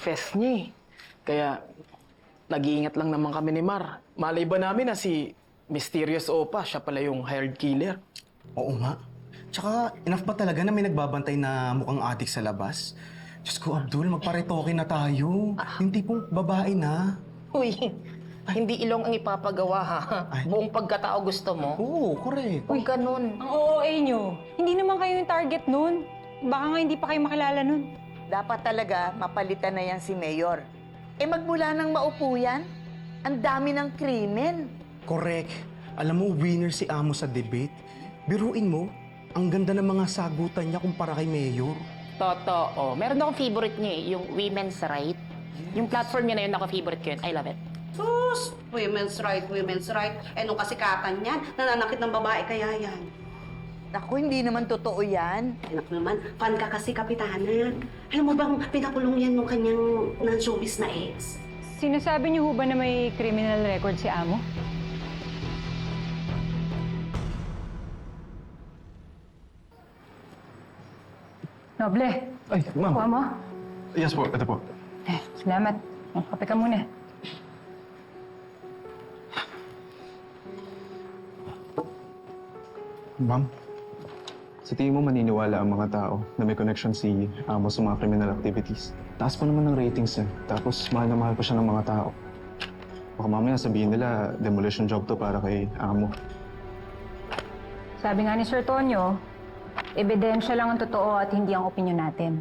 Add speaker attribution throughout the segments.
Speaker 1: confess niya eh. Kaya nag-iingat lang naman kami ni Mar. Malay ba namin na si Mysterious Opa, siya pala yung hired killer?
Speaker 2: Oo nga. Tsaka, enough ba talaga na may nagbabantay na mukhang adik sa labas? Diyos ko, Abdul, magparetoke na tayo. Yung tipong babae na.
Speaker 3: Uy, hindi ilong ang ipapagawa ha.
Speaker 2: Ay.
Speaker 3: Buong pagkatao gusto mo.
Speaker 2: Oo, correct.
Speaker 3: Huwag ganun.
Speaker 4: Ang OOA nyo. Hindi naman kayo yung target nun. Baka nga hindi pa kayo makilala nun.
Speaker 5: Dapat talaga mapalitan na yan si Mayor. Magmula nang maupo yan, ang dami ng krimen.
Speaker 2: Correct. Alam mo, winner si Amo sa debate. Biruin mo, ang ganda ng mga sagutan niya kumpara kay Mayor.
Speaker 3: Totoo. Meron akong favorite niya eh, yung women's right. Yung platform niya na yun, favorite ko yun. I love it.
Speaker 6: Sus! Women's right, women's right. Nung kasikatan yan, nananakit ng babae kaya yan.
Speaker 5: Naku, hindi naman totoo yan.
Speaker 6: Anak naman, fan ka kasi kapitanan. Alam mo bang pinakulong yan nung kanyang non-showbiz na ex?
Speaker 4: Sinasabi niyo ho ba na may criminal record si Amo? Noble,
Speaker 7: Ay, ma'am.
Speaker 4: kuha mo.
Speaker 7: Yes po, ito po.
Speaker 4: Salamat. Kape ka muna.
Speaker 7: Ma'am, sa tingin mo maniniwala ang mga tao na may connection si Amo sa mga criminal activities? Taas pa naman ng ratings eh. Tapos mahal na mahal pa siya ng mga tao. Baka mamaya sabihin nila, demolition job to para kay Amo.
Speaker 4: Sabi nga ni Sir Tonyo, ebidensya lang ang totoo at hindi ang opinyon natin.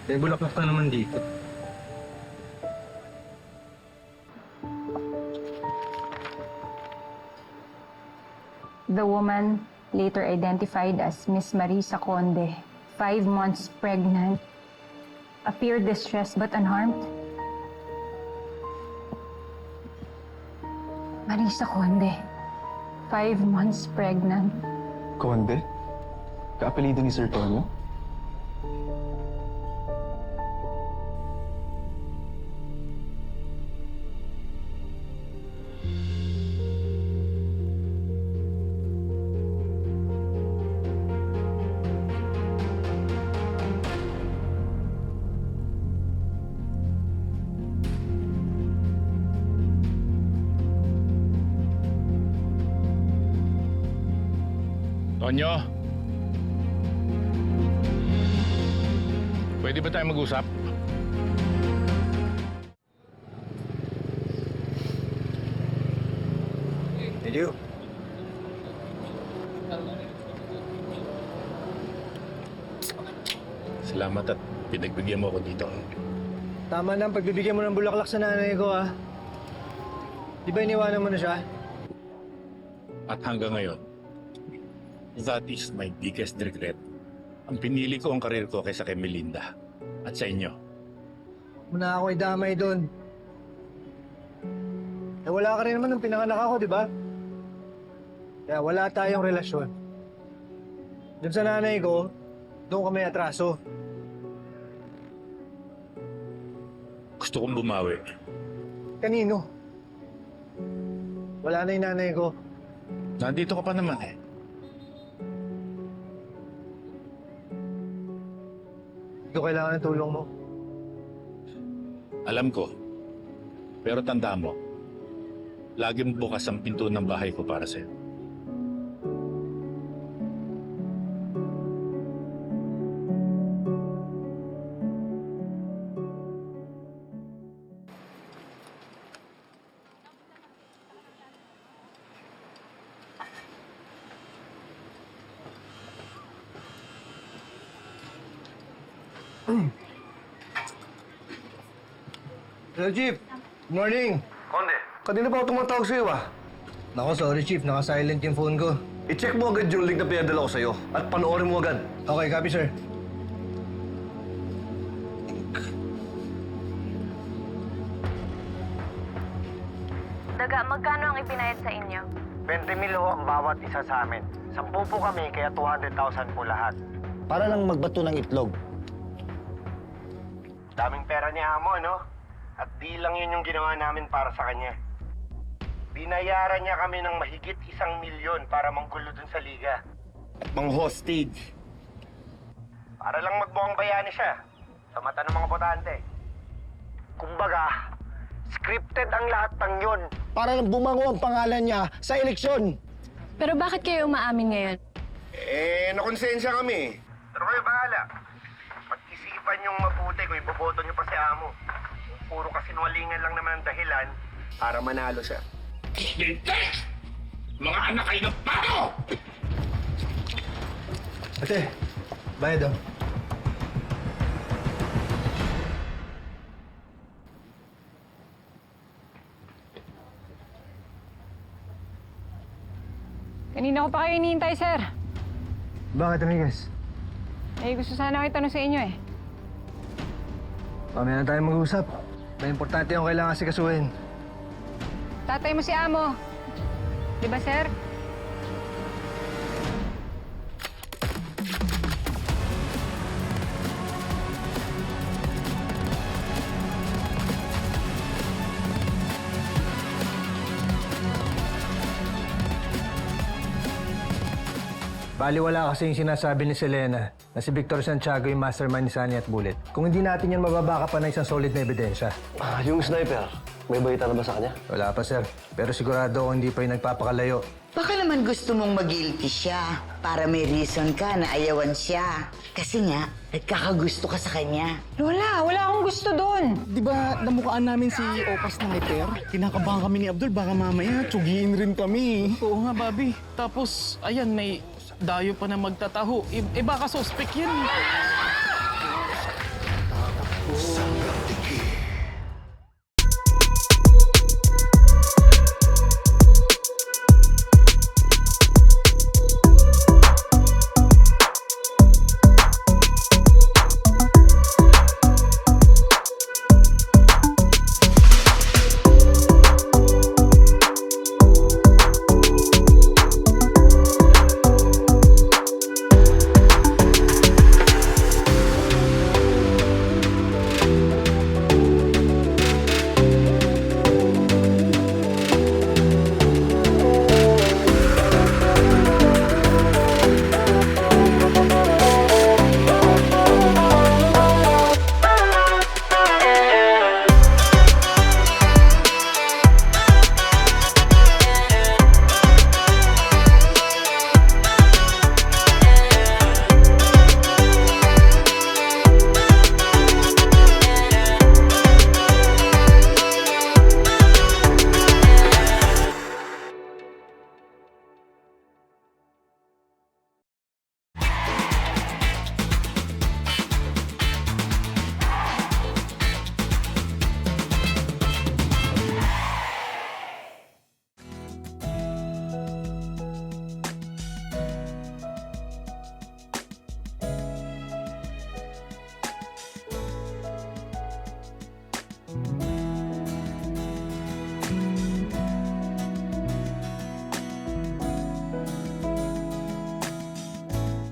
Speaker 8: May bulaklak na naman dito.
Speaker 4: The woman, later identified as Miss Marisa Conde, 5 months pregnant, appeared distressed but unharmed. Marisa Conde, 5 months pregnant.
Speaker 7: Conde? Kaapelido ni Sir Tonyo?
Speaker 9: Tonyo? Pwede ba tayo mag-usap?
Speaker 8: Thank you.
Speaker 9: Salamat at pinagbigyan mo ako dito.
Speaker 8: Tama na ang pagbibigyan mo ng bulaklak sa nanay ko, ha? Di ba iniwanan mo na siya?
Speaker 9: At hanggang ngayon, that is my biggest regret. Ang pinili ko ang karir ko kaysa kay Melinda at sa inyo.
Speaker 8: Muna ako idamay doon. Eh wala ka rin naman nung pinanganak ako, di ba? Kaya wala tayong relasyon. Doon sa nanay ko, doon kami atraso.
Speaker 9: Gusto kong bumawi.
Speaker 8: Kanino? Wala na yung nanay ko.
Speaker 9: Nandito ka pa naman eh.
Speaker 8: Hindi ko kailangan ng tulong mo.
Speaker 9: Alam ko. Pero tanda mo, laging bukas ang pinto ng bahay ko para sa'yo.
Speaker 8: Hello, Chief. Good morning.
Speaker 10: Konde,
Speaker 8: Kanina pa ako tumatawag sa'yo, Nako, sorry, Chief. Naka-silent yung phone ko.
Speaker 10: i-check mo agad yung link na pinadala ko sa'yo at panoorin mo agad.
Speaker 8: Okay, copy, sir.
Speaker 11: Daga, magkano ang ipinayad sa inyo?
Speaker 12: 20 mil ang bawat isa sa amin. 10 po kami, kaya 200,000 po lahat.
Speaker 8: Para lang magbato ng itlog.
Speaker 12: Daming pera ni Amo, no? At di lang yun yung ginawa namin para sa kanya. Binayaran niya kami ng mahigit 1,000,000 para manggulo dun sa liga.
Speaker 2: At mga hostage.
Speaker 12: Para lang magmukhang bayani siya sa mata ng mga botante. Kumbaga, scripted ang lahat ng yun.
Speaker 8: Para lang bumango ang pangalan niya sa eleksyon.
Speaker 11: Pero bakit kayo umaamin ngayon?
Speaker 12: Nakonsensya kami. Pero kayo bahala. Pag-isipan yung mabuti kung iboboto niyo pa si Amo. Puro kasinungalingan lang naman ang dahilan para manalo siya.
Speaker 9: Lintex! Mga anak kayo ng pato!
Speaker 8: Ate, bayad daw.
Speaker 4: Kanina ko pa kayo hinihintay, sir.
Speaker 8: Bakit, Amigas?
Speaker 4: Gusto sana ko itanong sa inyo eh.
Speaker 8: Mamaya na tayo mag-usap. May importante yung kailangan sikasuhin.
Speaker 4: Tatay mo si Amo. Di ba, sir?
Speaker 8: Baliwala kasi yung sinasabi ni Selena na si Victor Santiago yung mastermind ni Sunny at Bullet. Kung hindi natin yan mababaka pa ng isang solid na ebidensya.
Speaker 10: Yung sniper, may balita na ba sa kanya?
Speaker 8: Wala pa, sir. Pero sigurado ako hindi pa yung nagpapakalayo.
Speaker 5: Baka naman gusto mong mag-guilty siya para may reason ka na ayawan siya. Kasi nga, nagkakagusto ka sa kanya.
Speaker 4: Lola, wala akong gusto doon.
Speaker 2: Di ba namukaan namin si Opa Sniper? Kinakabahan kami ni Abdul, baka mamaya tsugiin rin kami.
Speaker 1: Oo nga, Bobby. Tapos, ayan, may dayo pa na magtataho. Baka suspect yan.